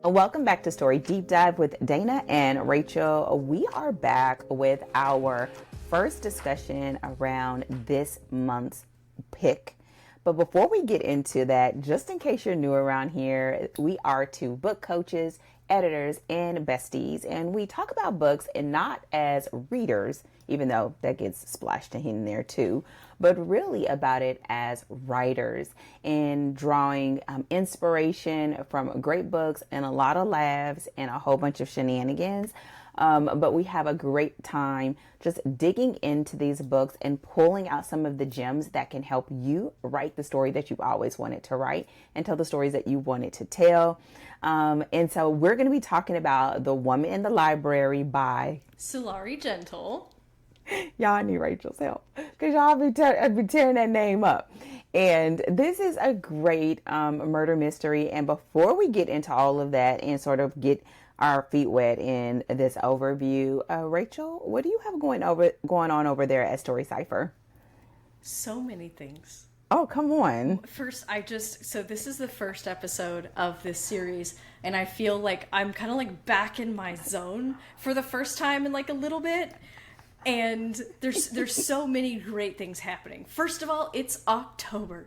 Welcome back to Story Deep Dive with Dana and Rachel. We are back with our first discussion around this month's pick. But before we get into that, just in case you're new around here, we are two book coaches, editors, and besties. And we talk about books and not as readers, even though that gets splashed in there too, but really about it as writers and drawing inspiration from great books and a lot of laughs and a whole bunch of shenanigans. But we have a great time just digging into these books and pulling out some of the gems that can help you write the story that you've always wanted to write and tell the stories that you wanted to tell. And so we're going to be talking about The Woman in the Library by Sulari Gentill. Y'all need Rachel's help because y'all be tearing that name up. And this is a great murder mystery. And before we get into all of that and sort of get our feet wet in this overview, Rachel, what do you have going on over there at Story Cipher? So many things. Oh, come on. First, so this is the first episode of this series, and I feel like I'm kind of like back in my zone for the first time in like a little bit. And there's so many great things happening. First of all, it's October,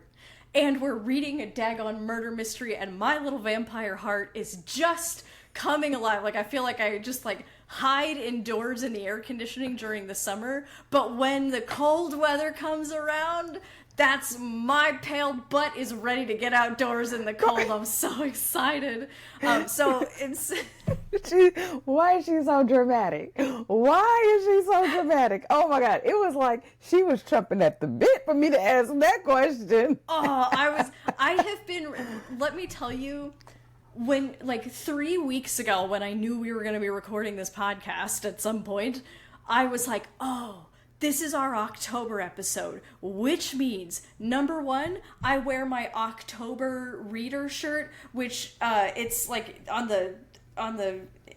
and we're reading a daggone murder mystery, and my little vampire heart is just coming alive. Like, I feel like I just like hide indoors in the air conditioning during the summer, but when the cold weather comes around, that's my pale butt is ready to get outdoors in the cold. I'm so excited. So it's... Why is she so dramatic? Why is she so dramatic? Oh my God. It was like she was chomping at the bit for me to ask that question. I have been, let me tell you, when like 3 weeks ago, when I knew we were going to be recording this podcast at some point, I was like, oh, this is our October episode, which means, number one, I wear my October reader shirt, which it's like on the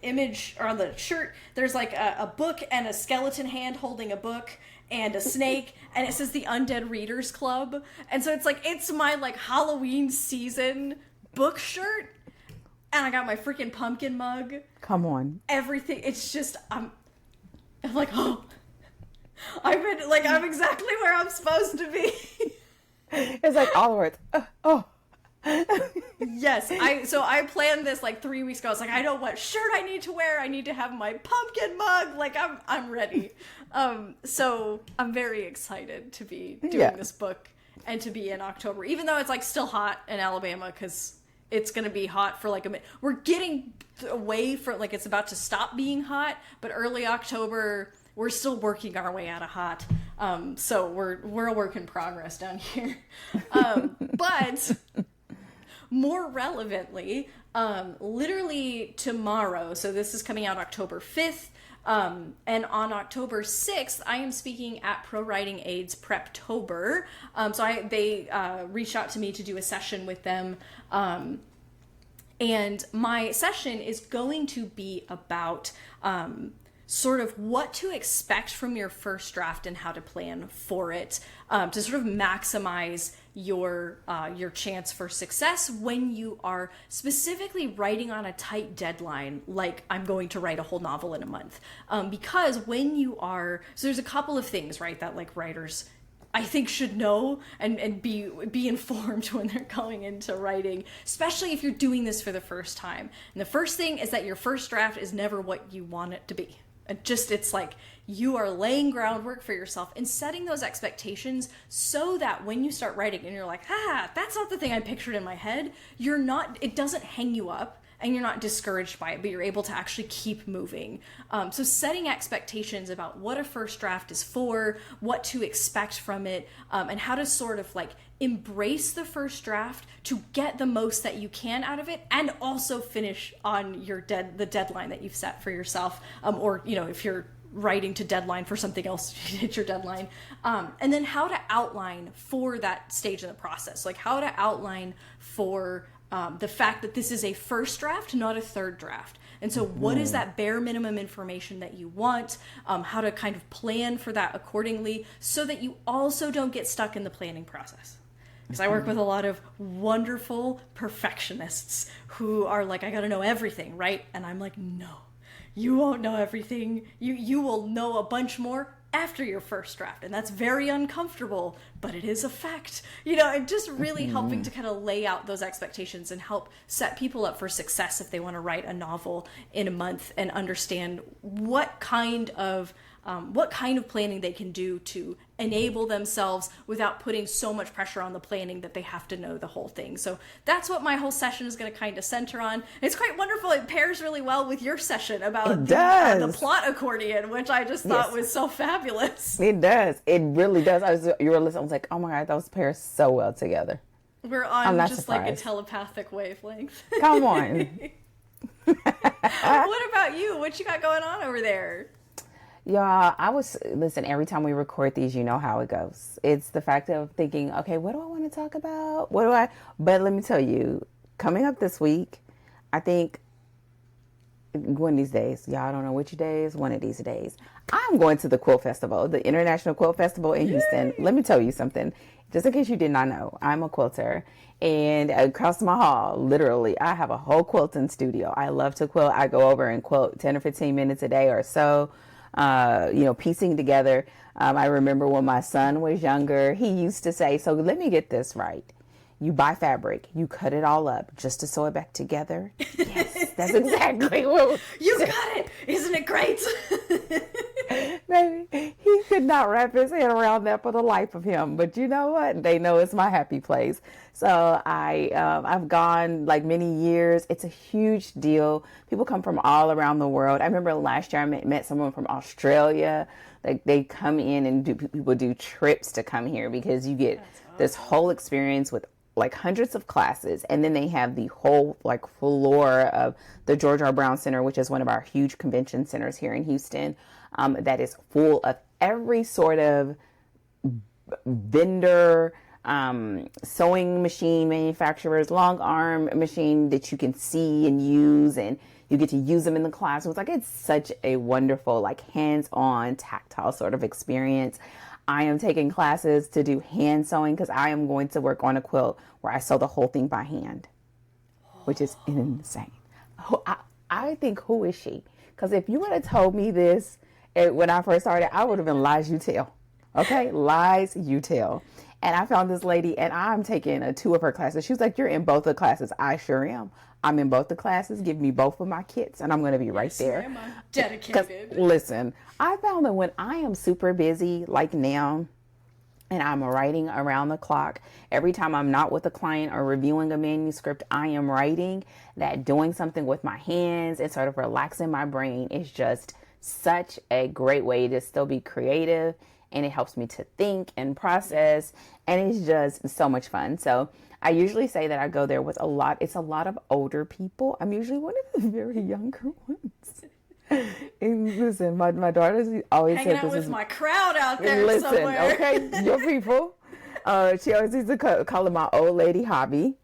image or on the shirt, there's like a book and a skeleton hand holding a book and a snake, and it says the Undead Readers Club. And so it's like, it's my like Halloween season book shirt. And I got my freaking pumpkin mug. Come on. Everything. It's just, I'm like, oh, I'm exactly where I'm supposed to be. It's like all the words. Oh. Yes. I planned this like 3 weeks ago. I was like, I know what shirt I need to wear. I need to have my pumpkin mug. Like I'm ready. So I'm very excited to be doing this book and to be in October, even though it's like still hot in Alabama because it's going to be hot for like a minute. We're getting away from like it's about to stop being hot, but early October, we're still working our way out of hot. So we're a work in progress down here. But more relevantly, literally tomorrow, so this is coming out October 5th, and on October 6th, I am speaking at ProWritingAid's Preptober. So they reached out to me to do a session with them. And my session is going to be about sort of what to expect from your first draft and how to plan for it to sort of maximize your chance for success when you are specifically writing on a tight deadline, like I'm going to write a whole novel in a month. Because when you are, so there's a couple of things, right, that like writers I think should know and be informed when they're going into writing, especially if you're doing this for the first time. And the first thing is that your first draft is never what you want it to be. It's like you are laying groundwork for yourself and setting those expectations so that when you start writing and you're like, that's not the thing I pictured in my head, it doesn't hang you up and you're not discouraged by it, but you're able to actually keep moving. So setting expectations about what a first draft is for, what to expect from it, and how to sort of like embrace the first draft to get the most that you can out of it and also finish on the deadline that you've set for yourself. Or, if you're writing to deadline for something else, you hit your deadline. And then how to outline for that stage in the process, like how to outline for the fact that this is a first draft, not a third draft. And so what is that bare minimum information that you want, how to kind of plan for that accordingly so that you also don't get stuck in the planning process. Because I work with a lot of wonderful perfectionists who are like, I gotta know everything, right? And I'm like, no, you won't know everything. You will know a bunch more after your first draft. And that's very uncomfortable, but it is a fact. And just really helping to kind of lay out those expectations and help set people up for success if they want to write a novel in a month and understand what kind of planning they can do to enable themselves without putting so much pressure on the planning that they have to know the whole thing. So that's what my whole session is going to kind of center on. It's quite wonderful. It pairs really well with your session about the plot accordion, which I just thought was so fabulous. It does. It really does. You were listening. I was like, oh my God, those pair so well together. We're on just surprised. Like a telepathic wavelength. Come on. What about you? What you got going on over there? Yeah, listen, every time we record these, you know how it goes. It's the fact of thinking, okay, what do I want to talk about? But let me tell you, coming up this week, I think one of these days, y'all don't know which days, one of these days, I'm going to the Quilt Festival, the International Quilt Festival in Houston. Let me tell you something, just in case you did not know, I'm a quilter. And across my hall, literally, I have a whole quilting studio. I love to quilt. I go over and quilt 10 or 15 minutes a day or so. Piecing together. I remember when my son was younger, he used to say, so let me get this right. You buy fabric, you cut it all up just to sew it back together. Yes, that's exactly what you got it. Isn't it great? Baby, he could not wrap his head around that for the life of him. But you know what? They know it's my happy place. So I've gone like many years. It's a huge deal. People come from all around the world. I remember last year I met someone from Australia. Like they come in and people do trips to come here because you get this whole experience with like hundreds of classes. And then they have the whole like floor of the George R. Brown Center, which is one of our huge convention centers here in Houston, that is full of every sort of vendor, sewing machine manufacturers, long arm machine that you can see and use, and you get to use them in the classrooms. Like it's such a wonderful, like hands-on, tactile sort of experience. I am taking classes to do hand sewing because I am going to work on a quilt where I sew the whole thing by hand, which is insane. I think, who is she? Because if you would have told me this when I first started, I would have been lies you tell. Okay, lies you tell. And I found this lady, and I'm taking 2 of her classes. She was like, you're in both the classes. I sure am. I'm in both the classes. Give me both of my kits, and I'm going to be right there. I'm dedicated. Listen, I found that when I am super busy, like now, and I'm writing around the clock, every time I'm not with a client or reviewing a manuscript, I am writing, that doing something with my hands and sort of relaxing my brain is just such a great way to still be creative. And it helps me to think and process. And it's just so much fun. So I usually say that I go there with it's a lot of older people. I'm usually one of the very younger ones. And listen, my daughter's always hanging said out this with is my crowd out there somewhere. Okay, your people. She always used to call it my old lady hobby.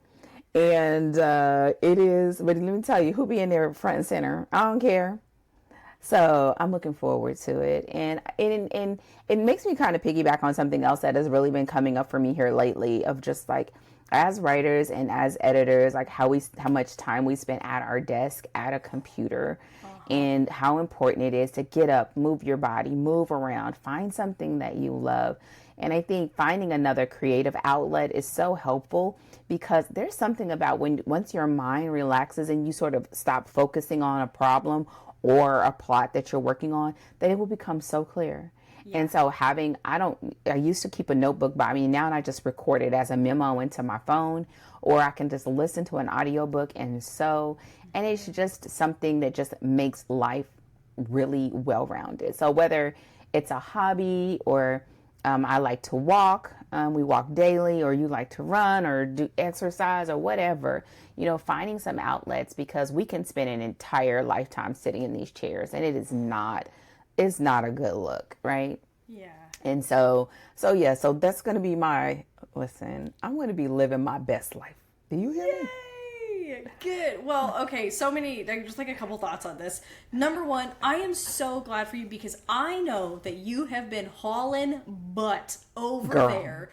And it is, but let me tell you, who be in there front and center? I don't care. So I'm looking forward to it. And it makes me kind of piggyback on something else that has really been coming up for me here lately, of just like, as writers and as editors, like how much time we spend at our desk at a computer, and how important it is to get up, move your body, move around, find something that you love. And I think finding another creative outlet is so helpful, because there's something about once your mind relaxes and you sort of stop focusing on a problem or a plot that you're working on, that it will become so clear. Yeah. And so I used to keep a notebook by me. Now I just record it as a memo into my phone, or I can just listen to an audiobook and sew. And it's just something that just makes life really well-rounded. So whether it's a hobby, or I like to walk, we walk daily, or you like to run or do exercise or whatever, finding some outlets, because we can spend an entire lifetime sitting in these chairs, and it's not a good look, right? Yeah. And so that's going to be listen, I'm going to be living my best life. Do you hear me? Good. Well, okay, there's just like a couple thoughts on this. Number one, I am so glad for you, because I know that you have been hauling butt over there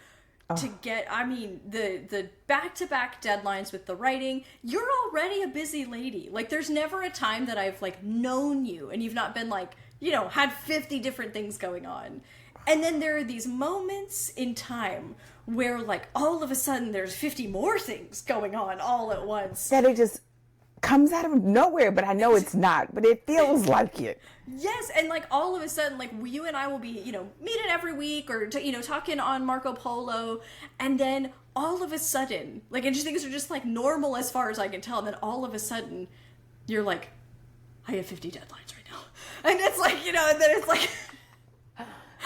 to get, I mean, the back-to-back deadlines with the writing. You're already a busy lady. Like, there's never a time that I've, like, known you and you've not been, like, you know, had 50 different things going on. And then there are these moments in time where, like, all of a sudden there's 50 more things going on all at once. That it just comes out of nowhere, but I know it's not, but it feels like it. Yes, and like all of a sudden, like you and I will be, you know, meeting every week or, you know, talking on Marco Polo, and then all of a sudden, like, and just things are just like normal as far as I can tell, and then all of a sudden, you're like, I have 50 deadlines right now. And it's like, you know, and then it's like,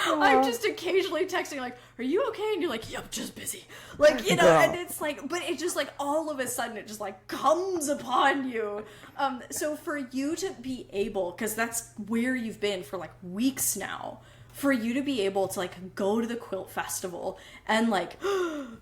I'm just occasionally texting like, are you okay? And you're like, yeah, I'm just busy. Like, you know, and it's like, but it just like all of a sudden it just like comes upon you. So for you to be able, because that's where you've been for like weeks now, for you to be able to like go to the Quilt Festival and like, and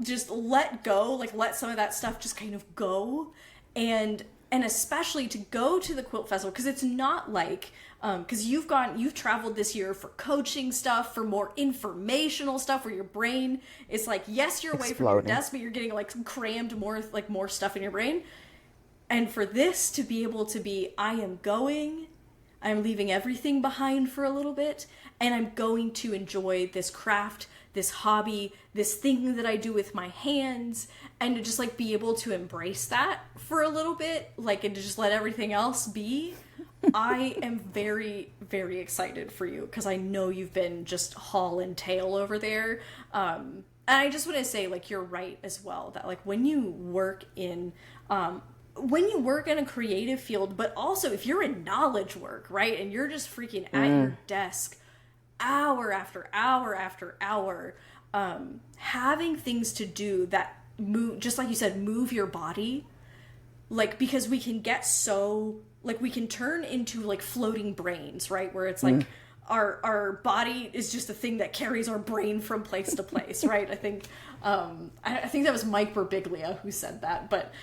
just let go, like let some of that stuff just kind of go. And especially to go to the Quilt Festival, because it's not like, because you've traveled this year for coaching stuff, for more informational stuff, where your brain is like, yes, you're away from your desk, but you're getting like crammed more stuff in your brain. And for this to be able to be, I'm leaving everything behind for a little bit, and I'm going to enjoy this craft, this hobby, this thing that I do with my hands, and to just like be able to embrace that for a little bit, like, and to just let everything else be. I am very, very excited for you, because I know you've been just haul and tail over there. And I just want to say, like, you're right as well, that like when you work in a creative field, but also if you're in knowledge work, right, and you're just freaking at your desk hour after hour after hour, having things to do that move, just like you said, move your body, like, because we can get so, like, we can turn into like floating brains, right, where it's like our body is just a thing that carries our brain from place to place, right? I think that was Mike Birbiglia who said that, but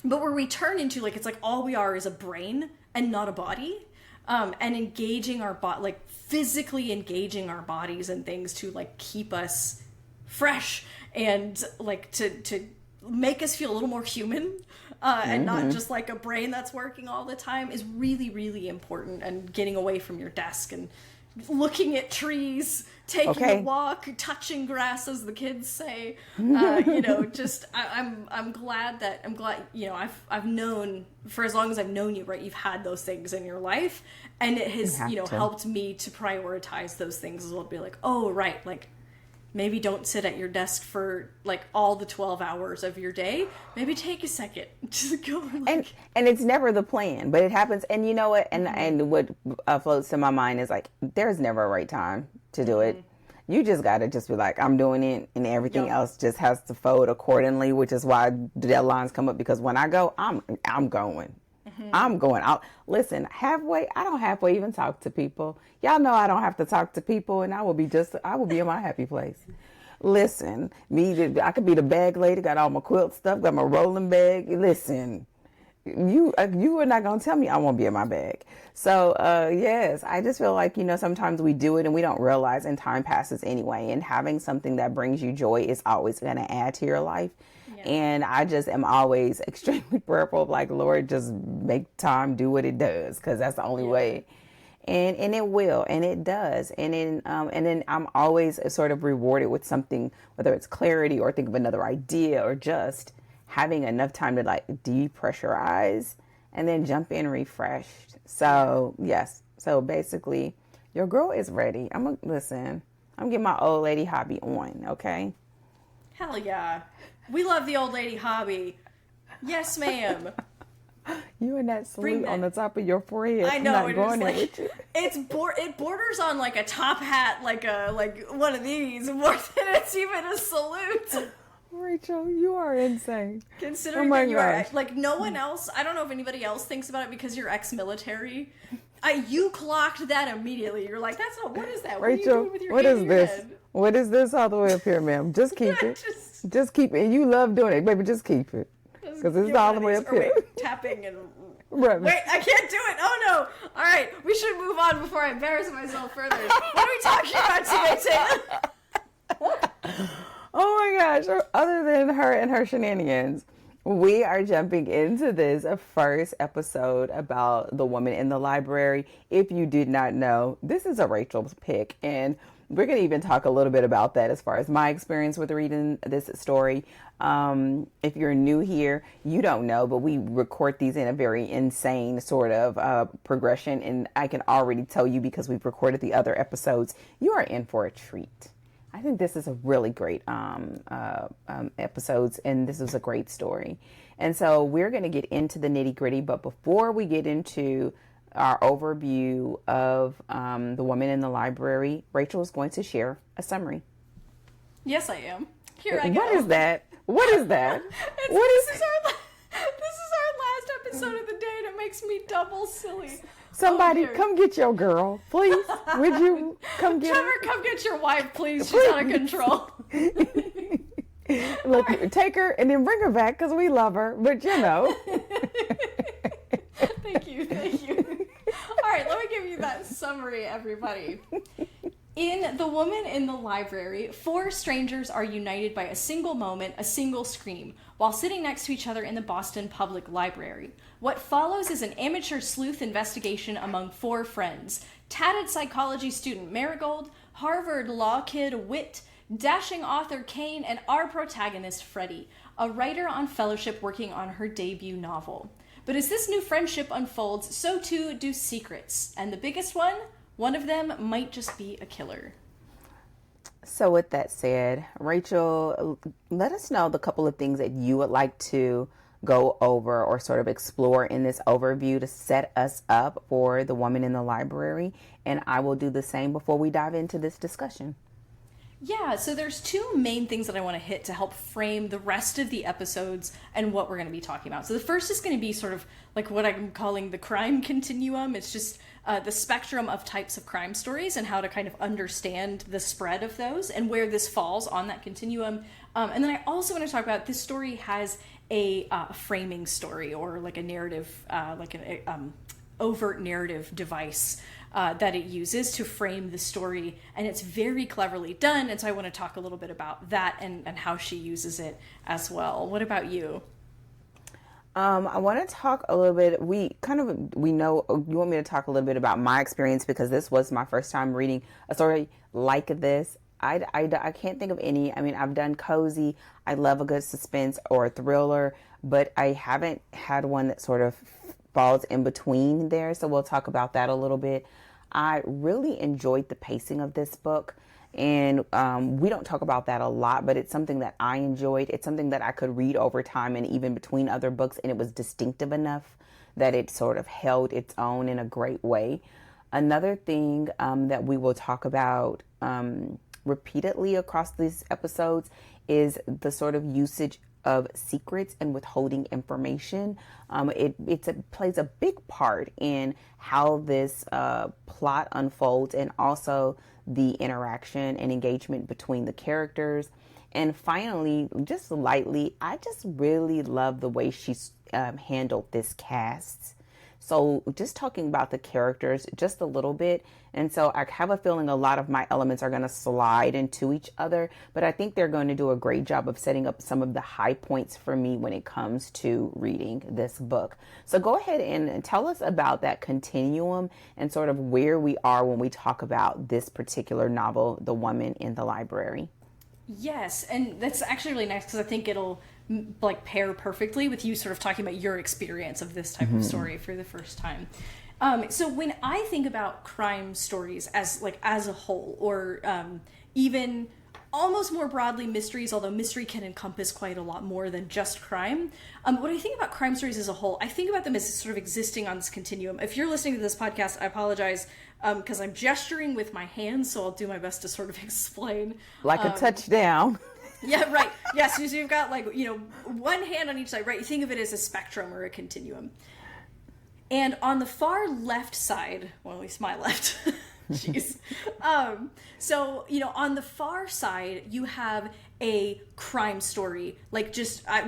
where we turn into, like, it's like all we are is a brain and not a body. And engaging our like physically engaging our bodies and things to like keep us fresh and like to make us feel a little more human, and not just like a brain that's working all the time, is really, really important. And getting away from your desk and looking at trees, taking a walk, touching grass, as the kids say, you know, just I'm glad, you know, I've known for as long as I've known you, right, you've had those things in your life, and it has, you know, helped me to prioritize those things as well, to be like, oh, right, like, maybe don't sit at your desk for like all the 12 hours of your day. Maybe take a second to go. Like... And it's never the plan, but it happens. And you know what? And what floats to my mind is like, there's never a right time to do it. You just got to just be like, I'm doing it, and everything else just has to fold accordingly, which is why the deadlines come up, because when I go, I'm going. I'm going out. Listen, halfway, I don't halfway even talk to people. Y'all know I don't have to talk to people, and I will be in my happy place. Listen, I could be the bag lady, got all my quilt stuff, got my rolling bag. Listen, you are not going to tell me I won't be in my bag. So, yes, I just feel like, you know, sometimes we do it and we don't realize, and time passes anyway. And having something that brings you joy is always going to add to your life. And I just am always extremely prayerful of like, Lord, just make time do what it does, because that's the only way. And it will, and it does. And then I'm always sort of rewarded with something, whether it's clarity or think of another idea or just having enough time to like depressurize and then jump in refreshed. So yes. So basically your girl is ready. I'm getting my old lady hobby on. Okay. Hell yeah. We love the old lady hobby. Yes, ma'am. You and that salute on the top of your forehead. I know. I'm not going there with you. It borders on like a top hat, like one of these, more than it's even a salute. Rachel, you are insane. Considering that you are, like, no one else, I don't know if anybody else thinks about it because you're ex-military. You clocked that immediately. You're like, what is that? Rachel, what is this? What is this all the way up here, ma'am? Just keep it. Just keep it. And you love doing it, baby. Just keep it. Because it's all the way up here. Tapping and Right. Wait, I can't do it. Oh no. All right, we should move on before I embarrass myself further. What are we talking about today, Taylor? Oh my gosh. Other than her and her shenanigans, we are jumping into this first episode about the woman in the library. If you did not know, this is a Rachel's pick, and we're going to even talk a little bit about that as far as my experience with reading this story. If you're new here, you don't know, but we record these in a very insane sort of progression, and I can already tell you, because we've recorded the other episodes, you are in for a treat. I think this is a really great episodes, and this is a great story. And so we're going to get into the nitty gritty, but before we get into our overview of the woman in the library, Rachel is going to share a summary. Yes, I am. Here I go. What is that? What is that? This is our last episode of the day, and it makes me double silly. Somebody come get your girl, please. Would you come get Trevor, her? come get your wife, please. She's out of control. Look, take her and then bring her back, because we love her. But you know. Thank you. All right, let me give you that summary, everybody. In The Woman in the Library, 4 strangers are united by a single moment, a single scream, while sitting next to each other in the Boston Public Library. What follows is an amateur sleuth investigation among 4 friends: tatted psychology student Marigold, Harvard law kid Whit, dashing author Kane, and our protagonist Freddie, a writer on fellowship working on her debut novel. But as this new friendship unfolds, so too do secrets, and the biggest one of them might just be a killer. So with that said, Rachel, let us know the couple of things that you would like to go over or sort of explore in this overview to set us up for the woman in the library. And I will do the same before we dive into this discussion. Yeah, so there's 2 main things that I want to hit to help frame the rest of the episodes and what we're going to be talking about. So the first is going to be sort of like what I'm calling the crime continuum. It's just the spectrum of types of crime stories and how to kind of understand the spread of those and where this falls on that continuum. And then I also want to talk about this story has a framing story, or like a narrative, like an overt narrative device that it uses to frame the story, and it's very cleverly done. And so I want to talk a little bit about that and how she uses it as well. What about you? I want to talk a little bit. We know you want me to talk a little bit about my experience, because this was my first time reading a story like this. I can't think of any. I mean, I've done cozy. I love a good suspense or a thriller, but I haven't had one that sort of falls in between there. So we'll talk about that a little bit. I really enjoyed the pacing of this book. And we don't talk about that a lot, but it's something that I enjoyed. It's something that I could read over time and even between other books, and it was distinctive enough that it sort of held its own in a great way. Another thing that we will talk about repeatedly across these episodes is the sort of usage of secrets and withholding information. It plays a big part in how this plot unfolds, and also the interaction and engagement between the characters. And finally, just lightly, I just really love the way she's handled this cast. So just talking about the characters just a little bit. And so I have a feeling a lot of my elements are going to slide into each other, but I think they're going to do a great job of setting up some of the high points for me when it comes to reading this book. So go ahead and tell us about that continuum and sort of where we are when we talk about this particular novel, The Woman in the Library. Yes, and that's actually really nice, because I think it'll like pair perfectly with you sort of talking about your experience of this type of story for the first time. So when I think about crime stories as a whole, or even almost more broadly mysteries, although mystery can encompass quite a lot more than just crime. When I think about crime stories as a whole, I think about them as sort of existing on this continuum. If you're listening to this podcast, I apologize, because I'm gesturing with my hands, so I'll do my best to sort of explain. Like a touchdown. Yeah, right. Yes, so you've got one hand on each side, right? You think of it as a spectrum or a continuum. And on the far left side, well, at least my left, Jeez. So, on the far side, you have a crime story, like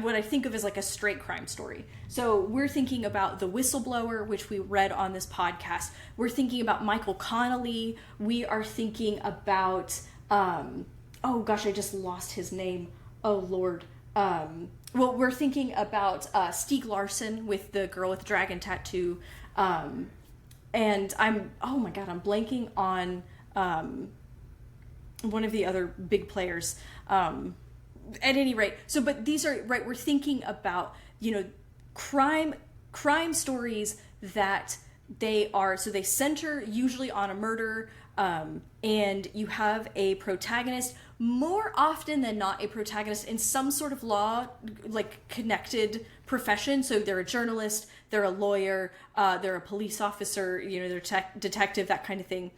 what I think of as like a straight crime story. So we're thinking about The Whistleblower, which we read on this podcast. We're thinking about Michael Connelly. We are thinking about, oh gosh, I just lost his name. Oh Lord. Well, we're thinking about Stieg Larsson with the girl with the dragon tattoo. And I'm blanking on one of the other big players. At any rate, but these are, right, we're thinking about, crime stories that they center usually on a murder, and you have a protagonist, more often than not a protagonist in some sort of law, like, connected profession. So they're a journalist, they're a lawyer, they're a police officer, they're detective, that kind of thing.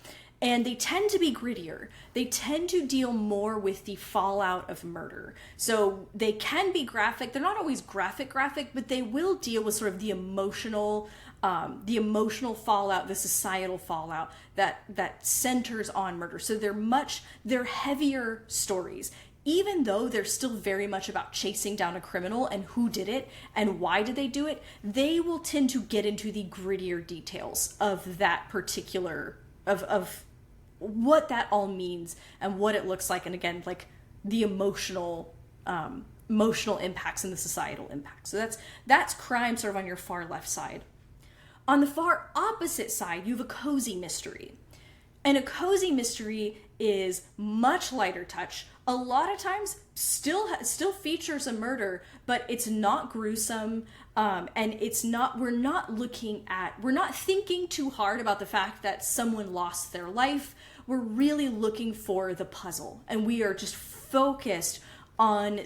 And they tend to be grittier. They tend to deal more with the fallout of murder. So they can be graphic. They're not always graphic, but they will deal with sort of the emotional fallout, the societal fallout that centers on murder. So they're heavier stories. Even though they're still very much about chasing down a criminal and who did it and why did they do it, they will tend to get into the grittier details of that particular, of what that all means and what it looks like. And again, like the emotional impacts and the societal impacts. So that's crime sort of on your far left side. On the far opposite side, you have a cozy mystery. And a cozy mystery is much lighter touch. A lot of times still features a murder, but it's not gruesome. And we're not thinking too hard about the fact that someone lost their life. We're really looking for the puzzle, and we are just focused on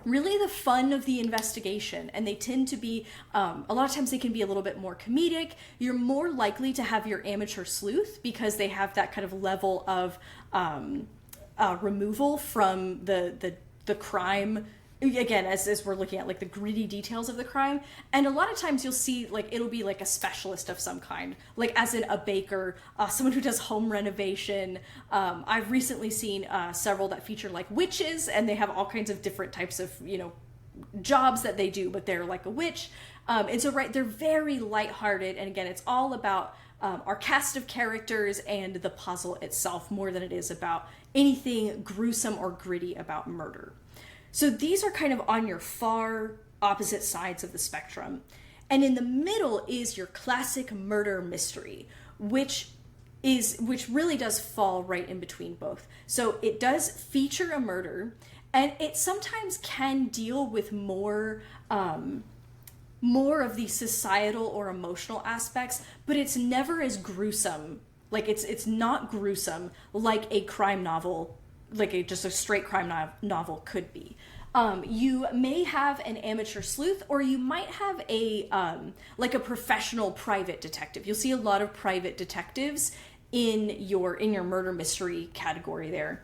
really the fun of the investigation. And they tend to be, a lot of times they can be a little bit more comedic. You're more likely to have your amateur sleuth because they have that kind of level of removal from the crime. Again, as we're looking at like the gritty details of the crime. And a lot of times you'll see like it'll be like a specialist of some kind, like as in a baker, someone who does home renovation. I've recently seen several that feature like witches, and they have all kinds of different types of jobs that they do, but they're like a witch. And so they're very lighthearted, and again, it's all about our cast of characters and the puzzle itself more than it is about anything gruesome or gritty about murder. So these are kind of on your far opposite sides of the spectrum. And in the middle is your classic murder mystery, which really does fall right in between both. So it does feature a murder, and it sometimes can deal with more of the societal or emotional aspects, but it's never as gruesome. Like it's not gruesome like a crime novel, like just a straight crime novel could be. You may have an amateur sleuth, or you might have a professional private detective. You'll see a lot of private detectives in your murder mystery category there.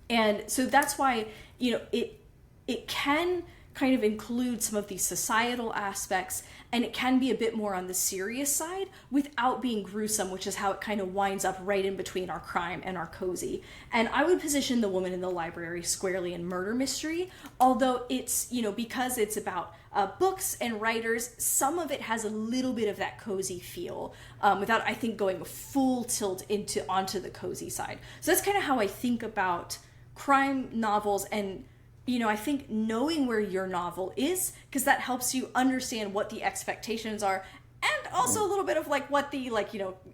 And so that's why, it can kind of include some of these societal aspects, and it can be a bit more on the serious side without being gruesome, which is how it kind of winds up right in between our crime and our cozy. And I would position The Woman in the Library squarely in murder mystery, although it's, because it's about books and writers, some of it has a little bit of that cozy feel, without, I think, going full tilt onto the cozy side. So that's kind of how I think about crime novels. And I think knowing where your novel is, because that helps you understand what the expectations are, and also a little bit of like what the,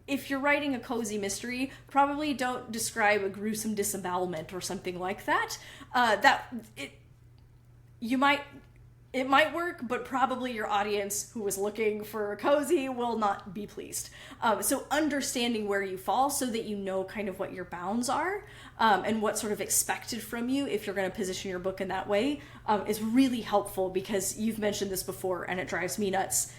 if you're writing a cozy mystery, probably don't describe a gruesome disembowelment or something like that. It might work, but probably your audience who was looking for a cozy will not be pleased. So understanding where you fall so that you know kind of what your bounds are, and what's sort of expected from you if you're going to position your book in that way, is really helpful, because you've mentioned this before and it drives me nuts.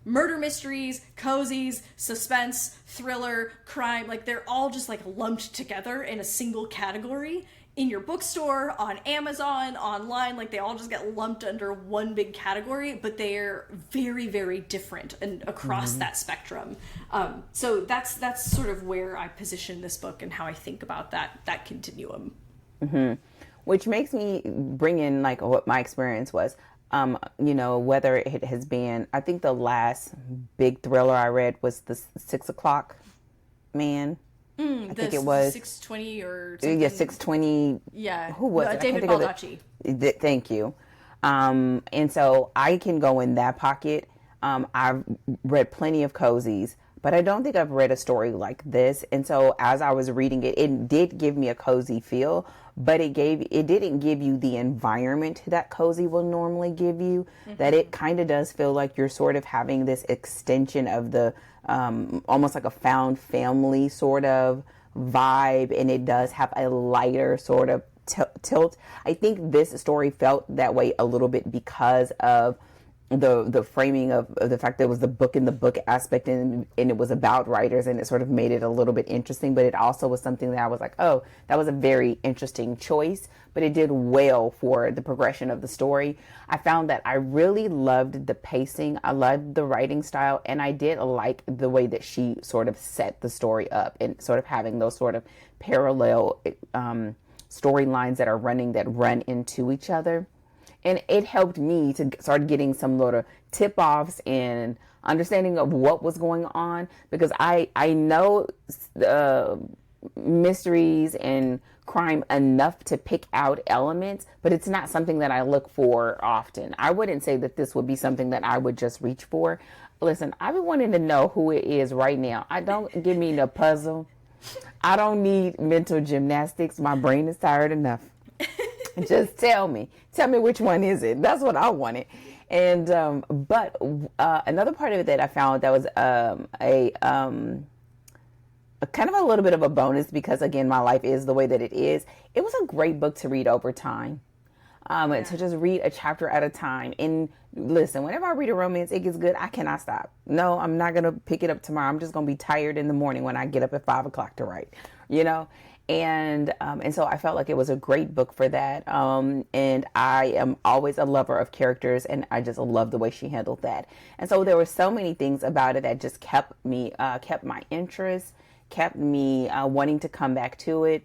murder mysteries, cozies, suspense, thriller, crime, like they're all just like lumped together in a single category in your bookstore, on Amazon, online, like they all just get lumped under one big category, but they're very, very different and across that spectrum. So that's sort of where I position this book and how I think about that continuum. Which makes me bring in like what my experience was. Whether it has been, I think the last big thriller I read was the 6 o'clock man. I think it was 620 or something. Yeah, 620. Yeah. Who was it? David Baldacci. Thank you. And so I can go in that pocket. I've read plenty of cozies, but I don't think I've read a story like this. And so as I was reading it, it did give me a cozy feel, but it didn't give you the environment that cozy will normally give you. That it kind of does feel like you're sort of having this extension of the almost like a found family sort of vibe, and it does have a lighter sort of tilt. I think this story felt that way a little bit because of the framing of the fact that it was the book in the book aspect, and it was about writers, and it sort of made it a little bit interesting. But it also was something that I was like, oh, that was a very interesting choice, but it did well for the progression of the story. I found that I really loved the pacing. I loved the writing style, and I did like the way that she sort of set the story up, and sort of having those sort of parallel storylines that run into each other. And it helped me to start getting some little tip-offs and understanding of what was going on, because I know mysteries and crime enough to pick out elements, but it's not something that I look for often. I wouldn't say that this would be something that I would just reach for. Listen, I've been wanting to know who it is right now. Don't give me the puzzle. I don't need mental gymnastics. My brain is tired enough. Just tell me which one is it. That's what I wanted. And but another part of it that I found that was a kind of a little bit of a bonus, because again, my life is the way that it is. It was a great book to read over time. To just read a chapter at a time. And listen, whenever I read a romance, it gets good. I cannot stop. No, I'm not going to pick it up tomorrow. I'm just going to be tired in the morning when I get up at 5 o'clock to write, And so I felt like it was a great book for that. And I am always a lover of characters, and I just love the way she handled that. And so there were so many things about it that just kept my interest, kept me wanting to come back to it.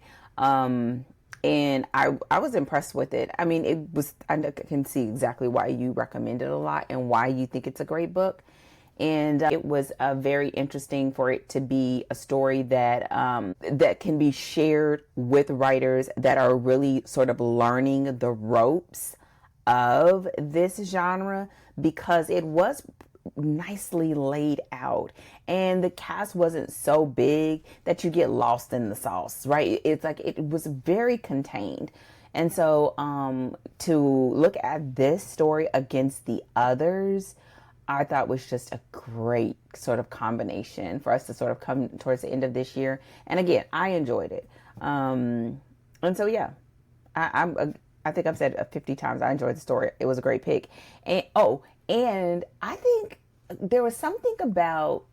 And I was impressed with it. I mean, I can see exactly why you recommend it a lot and why you think it's a great book. And it was very interesting for it to be a story that that can be shared with writers that are really sort of learning the ropes of this genre, because it was nicely laid out, and the cast wasn't so big that you get lost in the sauce, right? It's like it was very contained. And so to look at this story against the others, I thought was just a great sort of combination for us to sort of come towards the end of this year. And again, I enjoyed it. And so, yeah, I think I've said it 50 times. I enjoyed the story. It was a great pick. And I think there was something about,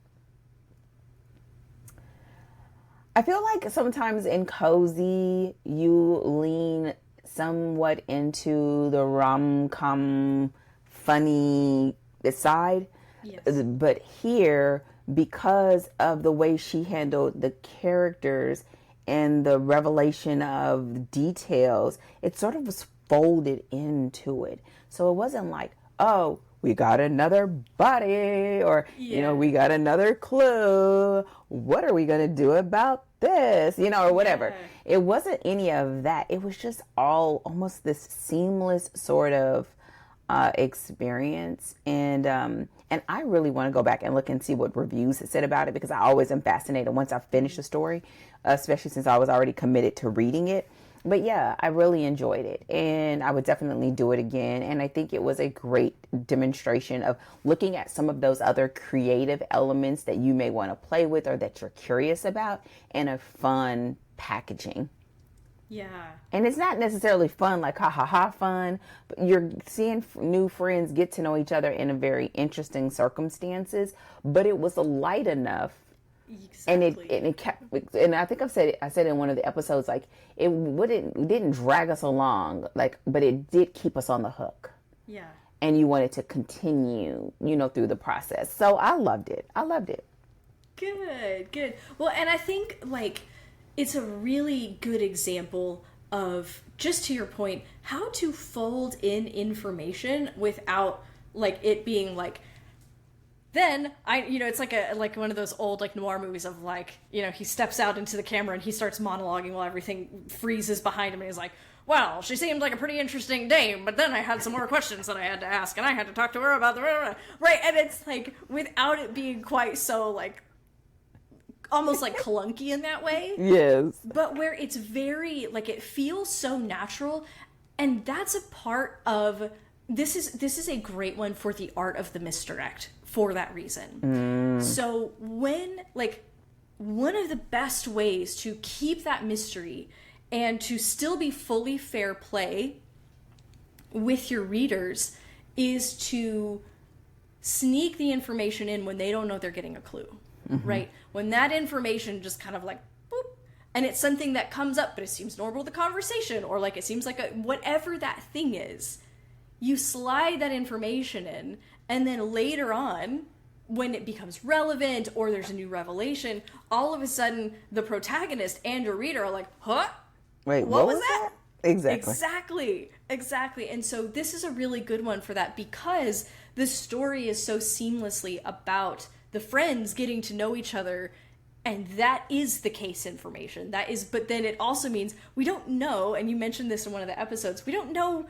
I feel like sometimes in cozy, you lean somewhat into the rom-com funny side. Yes. But here, because of the way she handled the characters and the revelation of details, it sort of was folded into it. So it wasn't like, oh, we got another body, or, we got another clue. What are we going to do about this? Or whatever. Yeah. It wasn't any of that. It was just all almost this seamless sort of experience. And I really want to go back and look and see what reviews said about it, because I always am fascinated once I finish a story, especially since I was already committed to reading it. But yeah, I really enjoyed it, and I would definitely do it again. And I think it was a great demonstration of looking at some of those other creative elements that you may want to play with or that you're curious about in a fun packaging. Yeah. And it's not necessarily fun, like ha ha ha fun, but you're seeing new friends get to know each other in a very interesting circumstances. But it was light enough, Exactly. and it kept. And I think I said in one of the episodes, like it didn't drag us along, like, but it did keep us on the hook. Yeah. And you wanted to continue, through the process. So I loved it. Good. Well, and I think, like, it's a really good example of, just to your point, how to fold in information without, like, it being like, then it's like one of those old, like, noir movies of, like, he steps out into the camera and he starts monologuing while everything freezes behind him, and he's like, well, she seemed like a pretty interesting dame, but then I had some more questions that I had to ask, and I had to talk to her about right, and it's like, without it being quite so, like, almost like clunky in that way. Yes. But where it's very, like, it feels so natural, and that's a part of, this is a great one for the art of the misdirect, for that reason. So when, like, one of the best ways to keep that mystery and to still be fully fair play with your readers is to sneak the information in when they don't know they're getting a clue, right? When that information just kind of like, boop, and it's something that comes up, but it seems normal to the conversation, or like it seems like whatever that thing is, you slide that information in, and then later on, when it becomes relevant or there's a new revelation, all of a sudden the protagonist and your reader are like, huh? Wait, what was that? Exactly. And so this is a really good one for that, because the story is so seamlessly about the friends getting to know each other, and that is the case information. But then it also means we don't know, and you mentioned this in one of the episodes, we don't know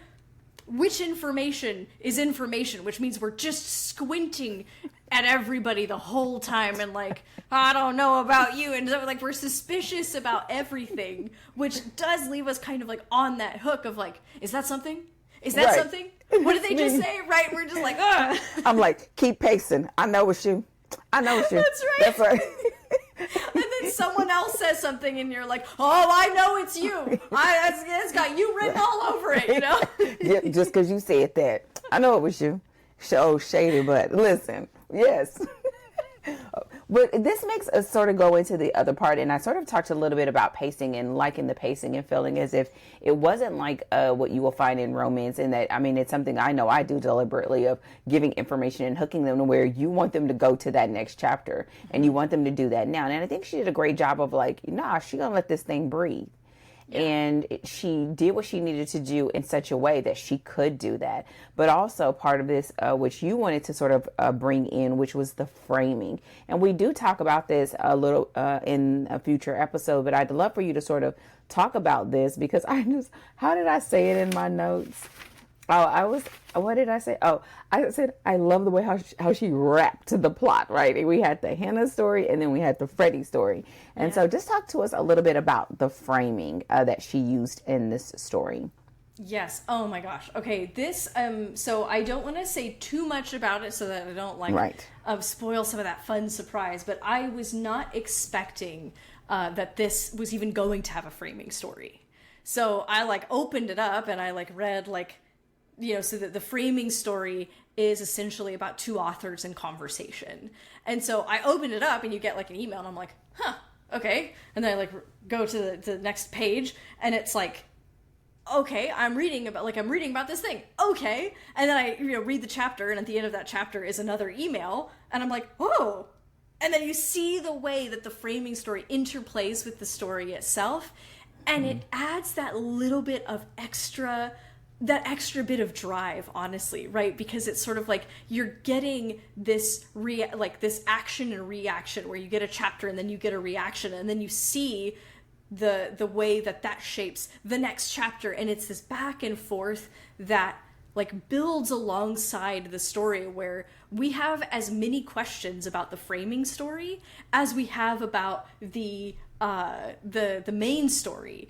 which information is information, which means we're just squinting at everybody the whole time and like, I don't know about you, and so, like, we're suspicious about everything, which does leave us kind of like on that hook of like, is that something? Is that something? What did they just say? Right? We're just like, ugh. I'm like, keep pacing. I know it's you. That's right. And then someone else says something and you're like, oh, I know it's you. It's got you written all over it, Yeah, just because you said that. I know it was you. So shady, but listen, yes. But this makes us sort of go into the other part, and I sort of talked a little bit about pacing and liking the pacing and feeling as if it wasn't like what you will find in romance, in that, I mean, it's something I know I do deliberately, of giving information and hooking them to where you want them to go to that next chapter, and you want them to do that now. And I think she did a great job of like, nah, she gonna let this thing breathe. And she did what she needed to do in such a way that she could do that. But also part of this, which you wanted to sort of bring in, which was the framing. And we do talk about this a little in a future episode, but I'd love for you to sort of talk about this, because how did I say it in my notes? What did I say? Oh, I said, I love the way how she wrapped the plot, right? We had the Hannah story, and then we had the Freddie story. And so just talk to us a little bit about the framing that she used in this story. Yes. Oh my gosh. Okay. This, so I don't want to say too much about it so that I don't like spoil some of that fun surprise, but I was not expecting that this was even going to have a framing story. So I like opened it up and I like read like, so that the framing story is essentially about two authors in conversation. And so I opened it up and you get like an email and I'm like, huh, okay. And then I like go to the next page and it's like, okay, I'm reading about this thing. Okay. And then I, read the chapter, and at the end of that chapter is another email, and I'm like, oh. And then you see the way that the framing story interplays with the story itself, and it adds that little bit of extra bit of drive, honestly, right? Because it's sort of like you're getting this this action and reaction, where you get a chapter and then you get a reaction, and then you see the way that shapes the next chapter, and it's this back and forth that like builds alongside the story, where we have as many questions about the framing story as we have about the main story.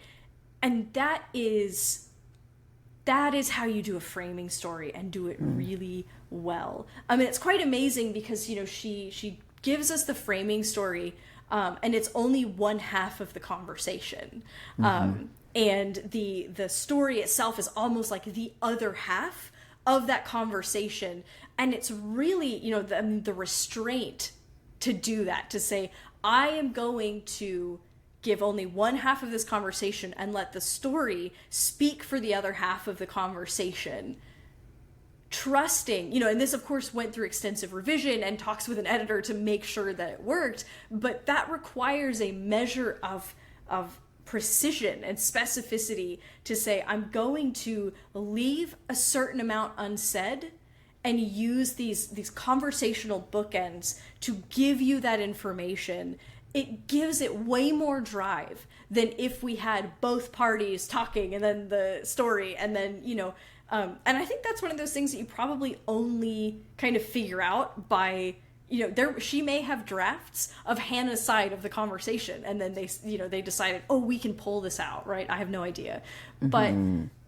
And that is how you do a framing story and do it really well. I mean, it's quite amazing because, she gives us the framing story, and it's only one half of the conversation. and the story itself is almost like the other half of that conversation. And it's really, you know, the restraint to do that, to say, I am going to give only one half of this conversation and let the story speak for the other half of the conversation. Trusting, you know, and this of course went through extensive revision and talks with an editor to make sure that it worked, but that requires a measure of precision and specificity to say, I'm going to leave a certain amount unsaid and use these conversational bookends to give you that information. It gives it way more drive than if we had both parties talking and then the story and then, you know, and I think that's one of those things that you probably only kind of figure out by, you know, she may have drafts of Hannah's side of the conversation, and then they decided, oh, we can pull this out, right? I have no idea. But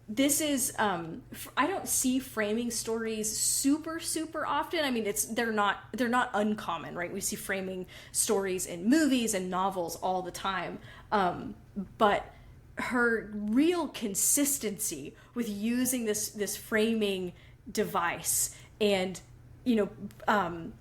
this is, I don't see framing stories super often. I mean, they're not uncommon, right? We see framing stories in movies and novels all the time. But her real consistency with using this framing device and, you know,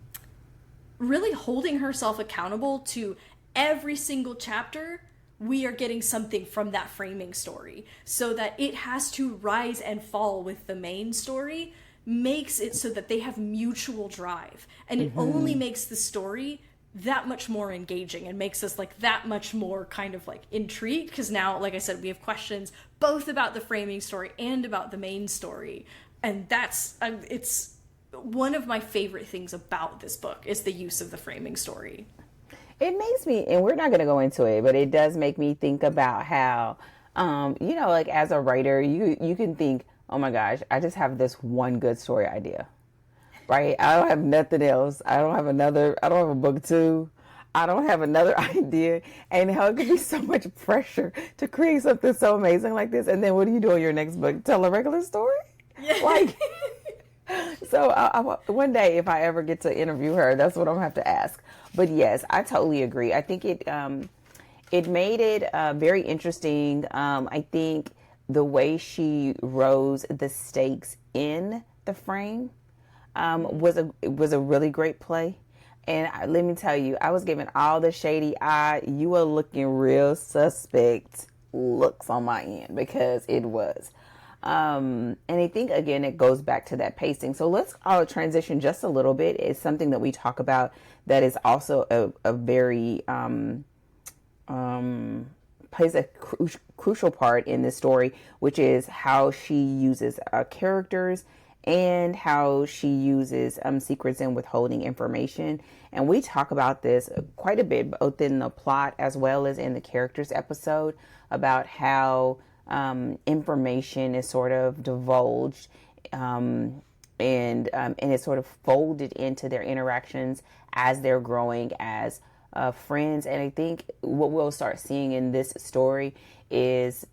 really holding herself accountable to every single chapter, we are getting something from that framing story, so that it has to rise and fall with the main story, makes it so that they have mutual drive, and it only makes the story that much more engaging and makes us like that much more kind of like intrigued, because now, like I said, we have questions both about the framing story and about the main story. And that's it's one of my favorite things about this book is the use of the framing story. It makes me, and we're not going to go into it, but it does make me think about how, you know, like as a writer, you can think, oh my gosh, I just have this one good story idea. Right? I don't have nothing else. I don't have a book two. I don't have another idea. And how it could be so much pressure to create something so amazing like this. And then what do you do in your next book? Tell a regular story? Yeah. Like, so one day, if I ever get to interview her, that's what I'm gonna have to ask. But yes, I totally agree. I think it made it very interesting. I think the way she rose the stakes in the frame was a really great play. And let me tell you, I was given all the shady eye, you were looking real suspect looks on my end, because it was. And I think, again, it goes back to that pacing. So let's transition just a little bit. It's something that we talk about that is also a very, plays a crucial part in this story, which is how she uses characters and how she uses secrets and withholding information. And we talk about this quite a bit, both in the plot as well as in the characters episode, about how information is sort of divulged and it's sort of folded into their interactions as they're growing as friends. And I think what we'll start seeing in this story is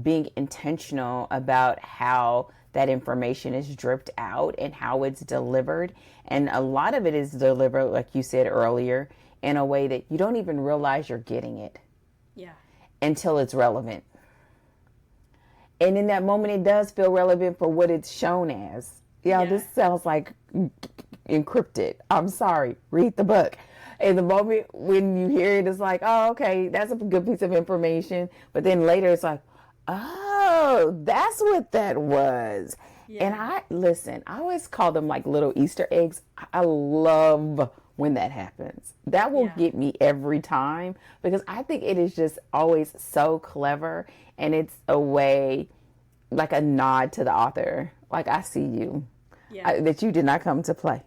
being intentional about how that information is dripped out and how it's delivered. And a lot of it is delivered, like you said earlier, in a way that you don't even realize you're getting it. Yeah. Until it's relevant. And in that moment, it does feel relevant for what it's shown as. Yeah, this sounds like encrypted. I'm sorry. Read the book. And the moment when you hear it, it's like, oh, okay, that's a good piece of information. But then later it's like, oh, that's what that was. Yeah. And I always call them like little Easter eggs. I love when that happens. That will get me every time, because I think it is just always so clever, and it's a way, like a nod to the author. Like, I see you, that you did not come to play.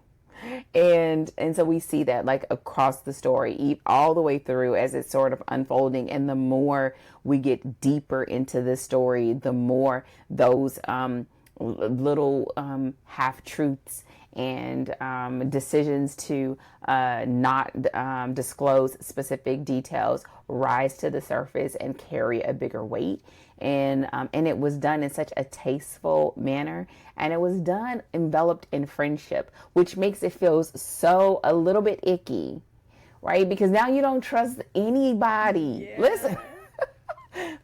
And so we see that like across the story, all the way through as it's sort of unfolding. And the more we get deeper into the story, the more those little half-truths and decisions to not disclose specific details rise to the surface and carry a bigger weight. And it was done in such a tasteful manner, and it was done enveloped in friendship, which makes it feel so a little bit icky, right? Because now you don't trust anybody. Listen,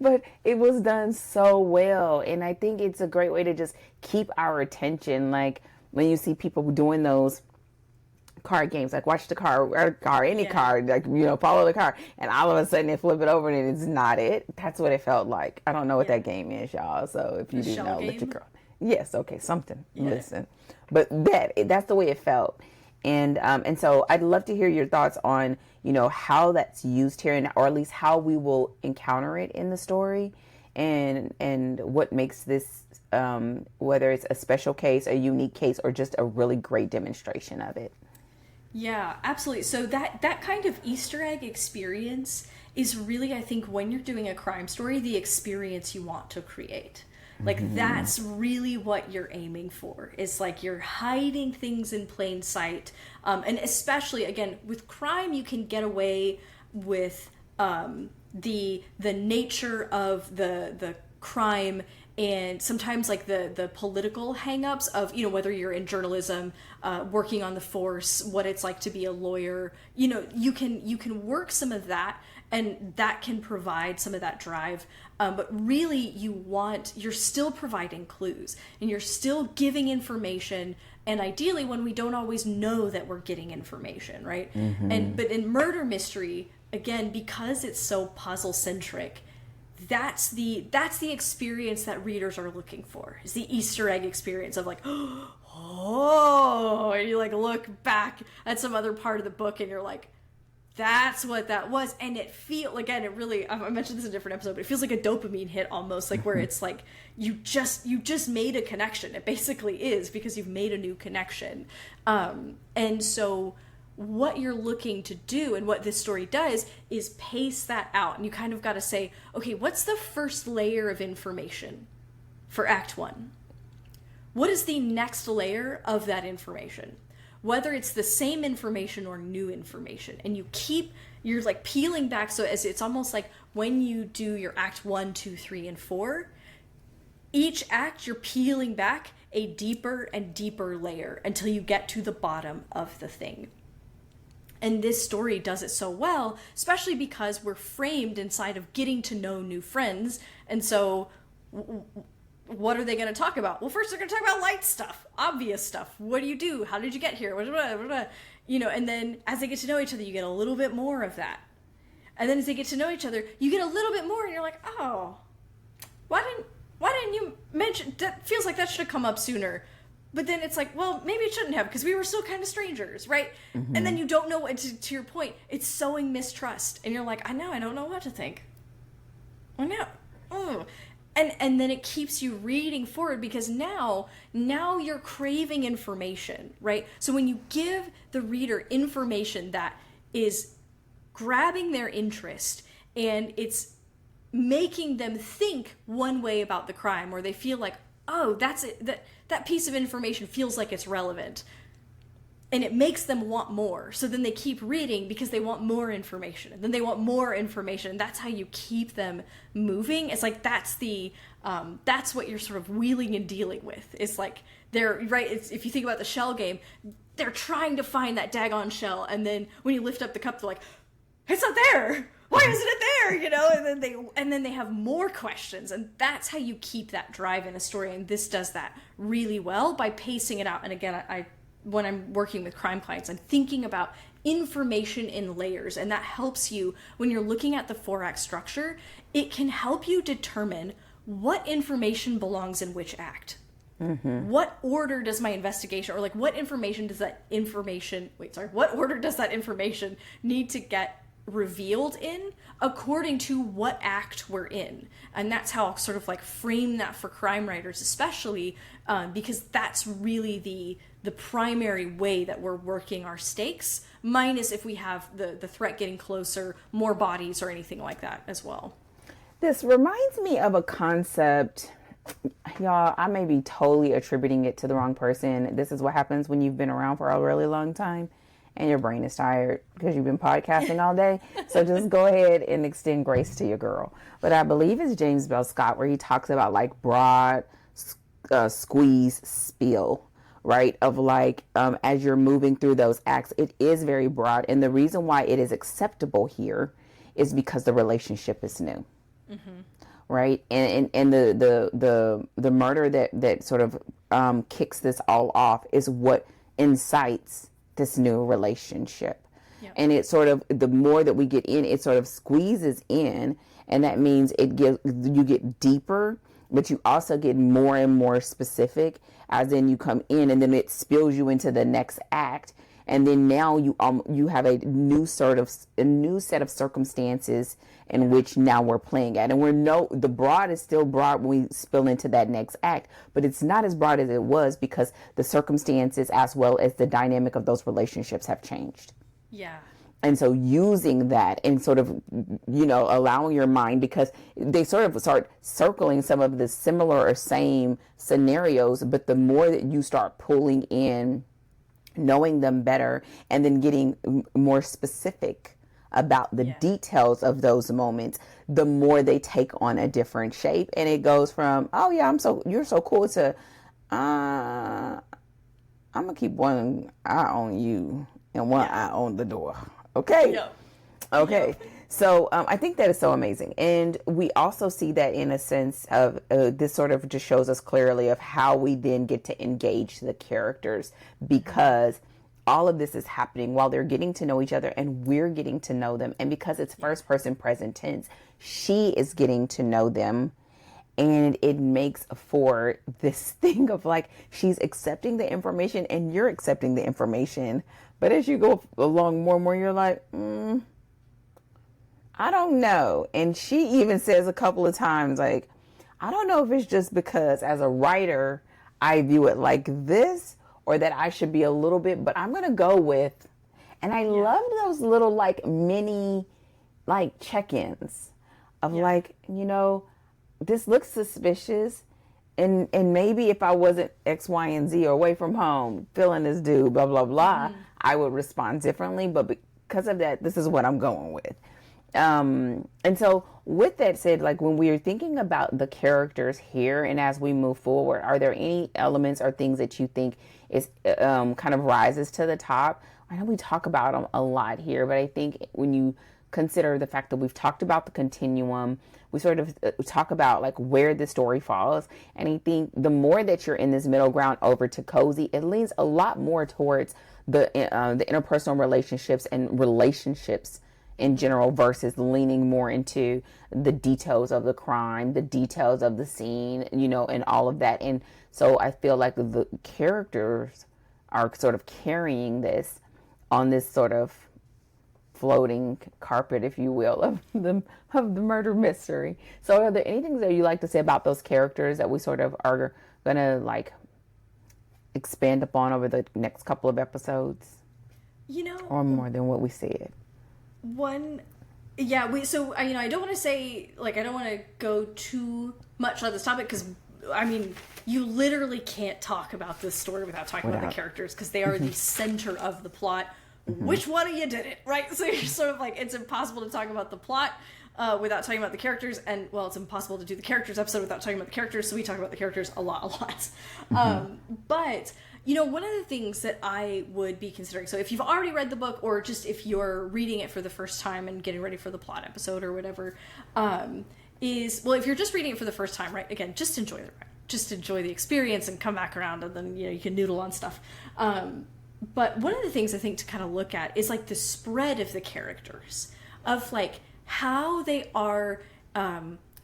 But it was done so well. And I think it's a great way to just keep our attention. Like when you see people doing those card games, like watch the car, or any card, like, you know, follow the car, and all of a sudden they flip it over and it's not it. That's what it felt like. I don't know what that game is, y'all. So if you do know, let your girl. Yes, okay, something. Yeah. Listen, but that's the way it felt. And so I'd love to hear your thoughts on, you know, how that's used here, or at least how we will encounter it in the story, and what makes this, whether it's a special case, a unique case, or just a really great demonstration of it. Yeah, absolutely. So that kind of Easter egg experience is really, I think, when you're doing a crime story, the experience you want to create. Like, that's really what you're aiming for. It's like you're hiding things in plain sight. And especially, again, with crime, you can get away with the nature of the crime, and sometimes like the political hang-ups of, you know, whether you're in journalism, working on the force, what it's like to be a lawyer. You know, you can work some of that, and that can provide some of that drive. But really, you're still providing clues, and you're still giving information. And ideally, when we don't always know that we're getting information, right? But in murder mystery, again, because it's so puzzle centric, that's the experience that readers are looking for. Is the Easter egg experience of like, oh, and you like look back at some other part of the book, and you're like, that's what that was. And it really, I mentioned this in a different episode, but it feels like a dopamine hit almost, like where it's like you just made a connection. It basically is, because you've made a new connection. And so what you're looking to do, and what this story does, is pace that out. And you kind of got to say, okay, what's the first layer of information for Act 1? What is the next layer of that information? Whether it's the same information or new information. And you're like peeling back. So as it's almost like when you do your Act 1, 2, 3, and 4, each act you're peeling back a deeper and deeper layer until you get to the bottom of the thing. And this story does it so well, especially because we're framed inside of getting to know new friends. And so what are they going to talk about? Well, first they're going to talk about light stuff, obvious stuff. What do you do? How did you get here? You know, and then as they get to know each other, you get a little bit more of that. And then as they get to know each other, you get a little bit more, and you're like, oh, why didn't you mention that? Feels like that should have come up sooner. But then it's like, well, maybe it shouldn't have, because we were still kind of strangers, right? And then you don't know what to your point. It's sowing mistrust, and you're like, I don't know what to think. I know. And then it keeps you reading forward, because now you're craving information, right? So when you give the reader information that is grabbing their interest, and it's making them think one way about the crime, or they feel like, oh, that's it, that piece of information feels like it's relevant, and it makes them want more. So then they keep reading because they want more information, and then they want more information. And that's how you keep them moving. It's like that's what you're sort of wheeling and dealing with. It's like if you think about the shell game, they're trying to find that daggone shell, and then when you lift up the cup, they're like, it's not there. Why isn't it there? You know, and then they have more questions, and that's how you keep that drive in a story. And this does that really well by pacing it out. And again, when I'm working with crime clients, I'm thinking about information in layers, and that helps you when you're looking at the 4-act structure. It can help you determine what information belongs in which act. What order does my investigation, or like what information does that information, what order does that information need to get revealed in according to what act we're in? And that's how I'll sort of like frame that for crime writers, especially because that's really the primary way that we're working our stakes, minus if we have the threat getting closer, more bodies, or anything like that as well. This reminds me of a concept, y'all, I may be totally attributing it to the wrong person. This is what happens when you've been around for a really long time and your brain is tired because you've been podcasting all day. So just go ahead and extend grace to your girl. But I believe it's James Bell Scott, where he talks about like broad squeeze spill, right? Of like, as you're moving through those acts, it is very broad. And the reason why it is acceptable here is because the relationship is new. right? And the murder that sort of kicks this all off is what incites this new relationship. Yep. And it sort of, the more that we get in, it sort of squeezes in, and that means you get deeper, but you also get more and more specific, as in you come in and then it spills you into the next act. And then now you have a new set of circumstances in which now we're playing at. And the broad is still broad when we spill into that next act, but it's not as broad as it was because the circumstances as well as the dynamic of those relationships have changed. Yeah. And so using that and sort of, allowing your mind, because they sort of start circling some of the similar or same scenarios, but the more that you start pulling in, knowing them better, and then getting more specific about the details of those moments, the more they take on a different shape. And it goes from, oh yeah, you're so cool, to I'm gonna keep one eye on you and one eye on the door. Okay. Yep. Okay. Yep. So I think that is so amazing. And we also see that in a sense of this sort of just shows us clearly of how we then get to engage the characters, because all of this is happening while they're getting to know each other and we're getting to know them. And because it's first person present tense, she is getting to know them. And it makes for this thing of like, she's accepting the information and you're accepting the information. But as you go along more and more, you're like, I don't know. And she even says a couple of times, like, I don't know if it's just because as a writer, I view it like this, or that I should be a little bit, but I'm going to go with. And I love those little like mini like check-ins of like, this looks suspicious. And maybe if I wasn't X, Y, and Z or away from home, feeling this dude, blah, blah, blah, I would respond differently. But because of that, this is what I'm going with. And so with that said, like when we're thinking about the characters here and as we move forward, are there any elements or things that you think is kind of rises to the top? I know we talk about them a lot here, but I think when you consider the fact that we've talked about the continuum, we sort of talk about like where the story falls. And I think the more that you're in this middle ground over to cozy, it leans a lot more towards the interpersonal relationships and relationships in general versus leaning more into the details of the crime, the details of the scene, and all of that. And so I feel like the characters are sort of carrying this on this sort of floating carpet, if you will, of the murder mystery. So are there any things that you like to say about those characters that we sort of are going to like expand upon over the next couple of episodes? Or more than what we said? I don't want to say, like, I don't want to go too much on this topic because, I mean, you literally can't talk about this story without talking about the characters because they are the center of the plot. Which one of you did it, right? So you're sort of like, it's impossible to talk about the plot without talking about the characters, and, well, it's impossible to do the characters episode without talking about the characters, so we talk about the characters a lot. But one of the things that I would be considering, so if you've already read the book or just if you're reading it for the first time and getting ready for the plot episode or whatever, if you're just reading it for the first time, right, again, just enjoy the ride. Just enjoy the experience and come back around and then, you can noodle on stuff. But one of the things I think to kind of look at is like the spread of the characters, of like how they are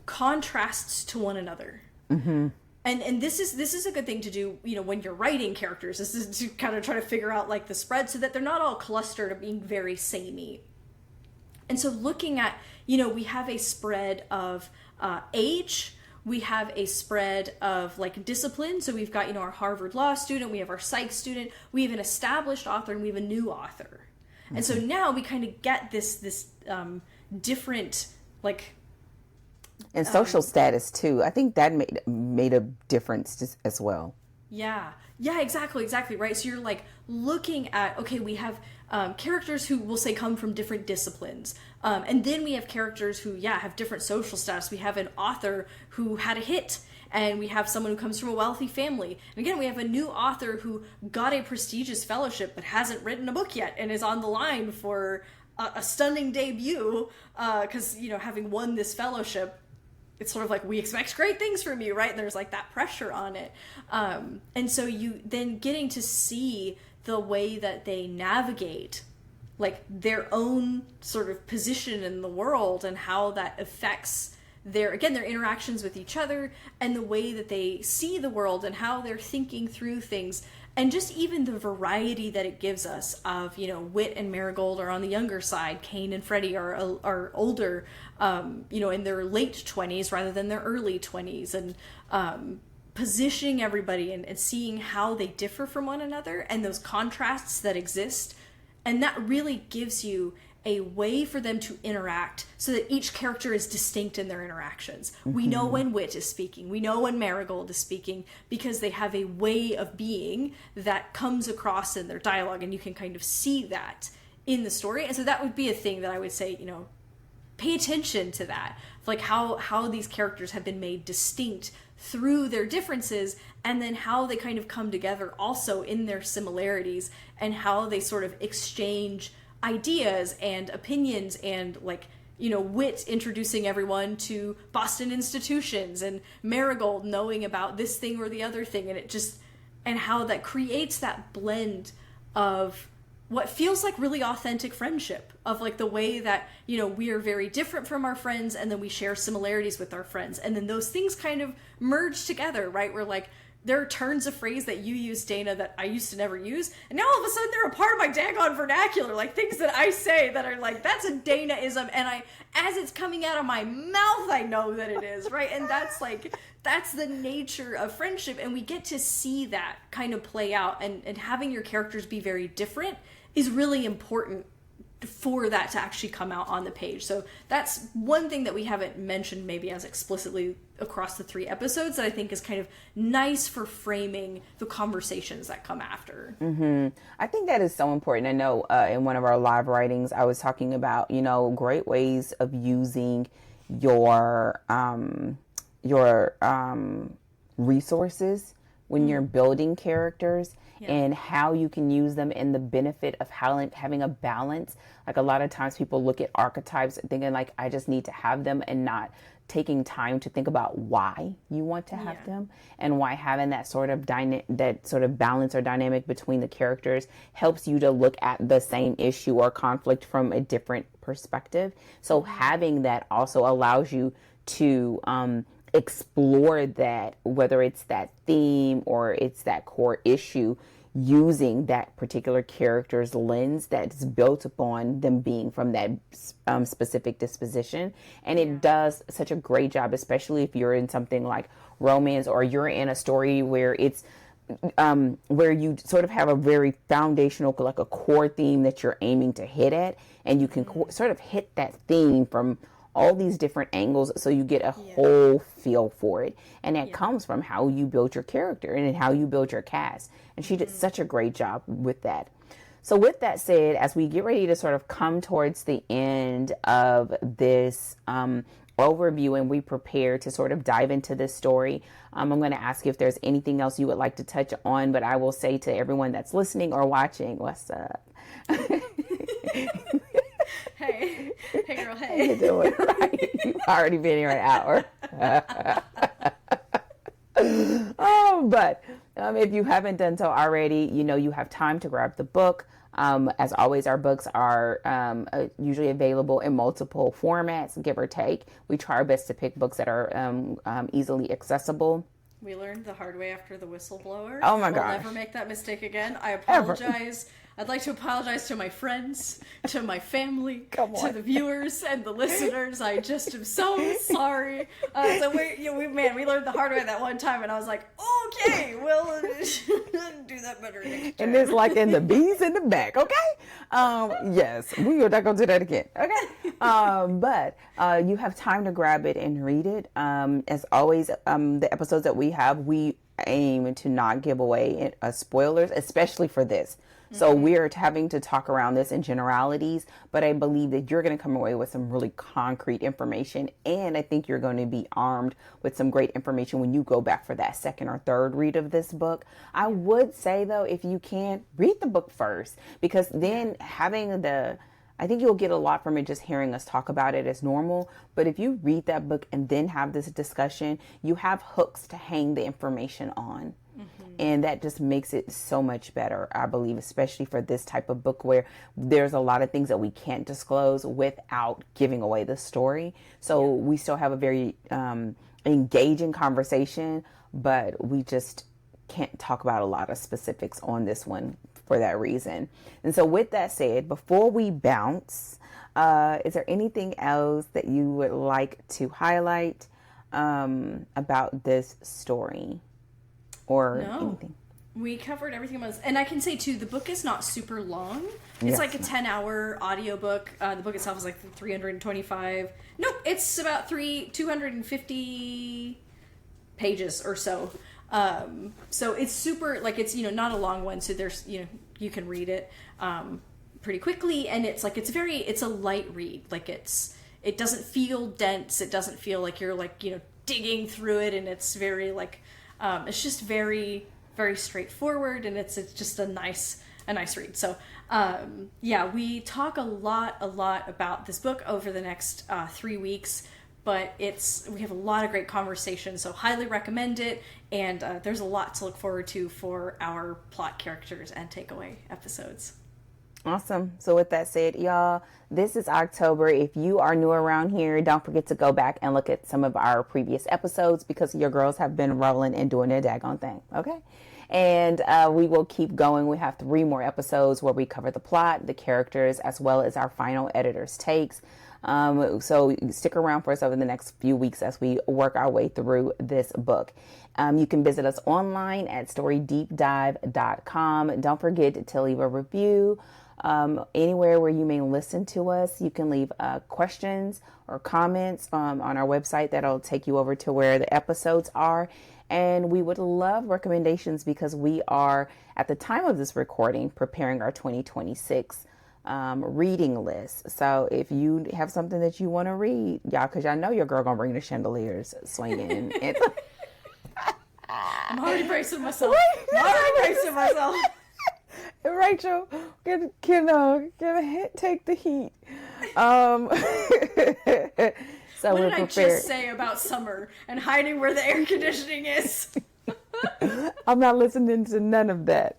contrasts to one another. Mm-hmm. And this is a good thing to do, when you're writing characters, this is to kind of try to figure out like the spread so that they're not all clustered or being very samey. And so looking at, we have a spread of age, we have a spread of like discipline. So we've got, our Harvard law student, we have our psych student, we have an established author, and we have a new author. Mm-hmm. And so now we kind of get this different, like, and social status too. I think that made a difference as well. Yeah, exactly, right. So you're like looking at, okay, we have characters who we'll say come from different disciplines. And then we have characters who, have different social status. We have an author who had a hit, and we have someone who comes from a wealthy family. And again, we have a new author who got a prestigious fellowship but hasn't written a book yet and is on the line for a stunning debut because, having won this fellowship, it's sort of like, we expect great things from you, right? And there's like that pressure on it. And so you then getting to see the way that they navigate like their own sort of position in the world and how that affects their interactions with each other and the way that they see the world and how they're thinking through things. And just even the variety that it gives us of, Wit and Marigold are on the younger side. Kane and Freddie are older, in their late 20s rather than their early 20s. And positioning everybody and seeing how they differ from one another and those contrasts that exist. And that really gives you a way for them to interact so that each character is distinct in their interactions. Mm-hmm. We know when Wit is speaking. We know when Marigold is speaking because they have a way of being that comes across in their dialogue, and you can kind of see that in the story. And so that would be a thing that I would say, pay attention to that. Like how these characters have been made distinct through their differences, and then how they kind of come together also in their similarities, and how they sort of exchange ideas and opinions, and Wit introducing everyone to Boston institutions, and Marigold knowing about this thing or the other thing, and how that creates that blend of what feels like really authentic friendship, of like the way that, we are very different from our friends, and then we share similarities with our friends, and then those things kind of merge together, right? We're like, there are turns of phrase that you use, Dana, that I used to never use. And now all of a sudden they're a part of my daggone vernacular. Like things that I say that are like, that's a Dana-ism. And as it's coming out of my mouth, I know that it is, right? And that's the nature of friendship. And we get to see that kind of play out. And having your characters be very different is really important for that to actually come out on the page. So that's one thing that we haven't mentioned maybe as explicitly across the 3 episodes that I think is kind of nice for framing the conversations that come after. Mm-hmm. I think that is so important. I know in one of our live writings, I was talking about, great ways of using your resources when you're building characters. Yeah. And how you can use them in the benefit of having a balance. Like a lot of times people look at archetypes thinking like, I just need to have them, and not taking time to think about why you want to have them, and why having that sort of balance or dynamic between the characters helps you to look at the same issue or conflict from a different perspective. So having that also allows you to explore that, whether it's that theme or it's that core issue, using that particular character's lens that's built upon them being from that specific disposition. And it does such a great job, especially if you're in something like romance, or you're in a story where it's where you sort of have a very foundational, like a core theme that you're aiming to hit at, and you can sort of hit that theme from all these different angles, so you get a whole feel for it. And that comes from how you build your character and how you build your cast. And she did such a great job with that. So with that said, as we get ready to sort of come towards the end of this overview and we prepare to sort of dive into this story, I'm going to ask you if there's anything else you would like to touch on, but I will say to everyone that's listening or watching, what's up? Hey girl, hey. How you doing? Right. You've already been here an hour. But if you haven't done so already, you have time to grab the book. As always, our books are usually available in multiple formats, give or take. We try our best to pick books that are easily accessible. We learned the hard way after the whistleblower. Oh my gosh. We'll never make that mistake again. I apologize. Ever. I'd like to apologize to my friends, to my family, to the viewers and the listeners. I just am so sorry. We learned the hard way that one time, and I was like, okay, we'll do that better next time. And it's like in the bees in the back, okay? Yes, we are not going to do that again, okay? But you have time to grab it and read it. As always, the episodes that we have, we aim to not give away spoilers, especially for this. So we're having to talk around this in generalities, but I believe that you're going to come away with some really concrete information. And I think you're going to be armed with some great information when you go back for that second or third read of this book. I would say, though, if you can, read the book first, because then having the I think you'll get a lot from it just hearing us talk about it as normal. But if you read that book and then have this discussion, you have hooks to hang the information on. And that just makes it so much better, I believe, especially for this type of book where there's a lot of things that we can't disclose without giving away the story. So we still have a very engaging conversation, but we just can't talk about a lot of specifics on this one for that reason. And so with that said, before we bounce, is there anything else that you would like to highlight about this story? Or anything? We covered everything else. And I can say, too, the book is not super long. It's like a 10-hour audiobook. The book itself is like 325. Nope, it's about 250 pages or so. So it's super, like, it's, not a long one. So there's, you can read it pretty quickly. And it's like, it's a light read. Like, it doesn't feel dense. It doesn't feel like you're, like, digging through it. And it's very, like, it's just very, very straightforward, and it's just a nice read. So, we talk a lot about this book over the next 3 weeks, but we have a lot of great conversations, so highly recommend it, and there's a lot to look forward to for our plot, characters, and takeaway episodes. Awesome. So with that said, y'all, this is October. If you are new around here, don't forget to go back and look at some of our previous episodes because your girls have been rolling and doing their daggone thing. Okay. And we will keep going. We have 3 more episodes where we cover the plot, the characters, as well as our final editor's takes. So stick around for us over the next few weeks as we work our way through this book. You can visit us online at storydeepdive.com. Don't forget to leave a review. Anywhere where you may listen to us, you can leave questions or comments on our website. That'll take you over to where the episodes are. And we would love recommendations because we are, at the time of this recording, preparing our 2026 reading list. So if you have something that you want to read, y'all, because y'all know your girl gonna bring the chandeliers swinging. I'm already bracing myself. Rachel can take the heat. So what did I just say about summer and hiding where the air conditioning is? I'm not listening to none of that.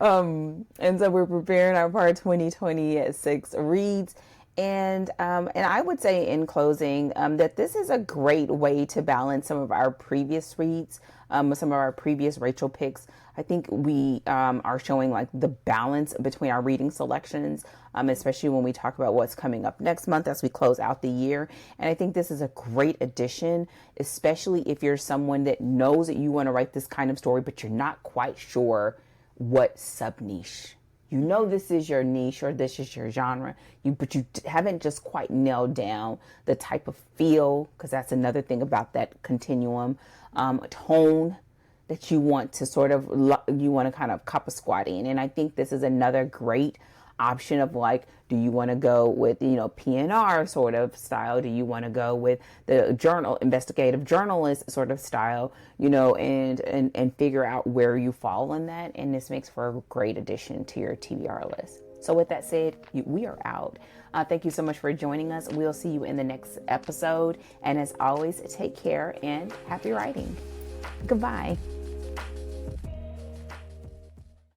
And so we're preparing our part 2026 reads. And I would say in closing that this is a great way to balance some of our previous reads, some of our previous Rachel picks. I think we are showing like the balance between our reading selections, especially when we talk about what's coming up next month as we close out the year. And I think this is a great addition, especially if you're someone that knows that you want to write this kind of story, but you're not quite sure what sub-niche. You know this is your niche or this is your genre, but you haven't just quite nailed down the type of feel, because that's another thing about that continuum, tone that you want to kind of cop a squat in. And I think this is another great option of like, do you want to go with, PNR sort of style? Do you want to go with the investigative journalist sort of style, and figure out where you fall in that. And this makes for a great addition to your TBR list. So with that said, we are out. Thank you so much for joining us. We'll see you in the next episode. And as always, take care and happy writing. Goodbye.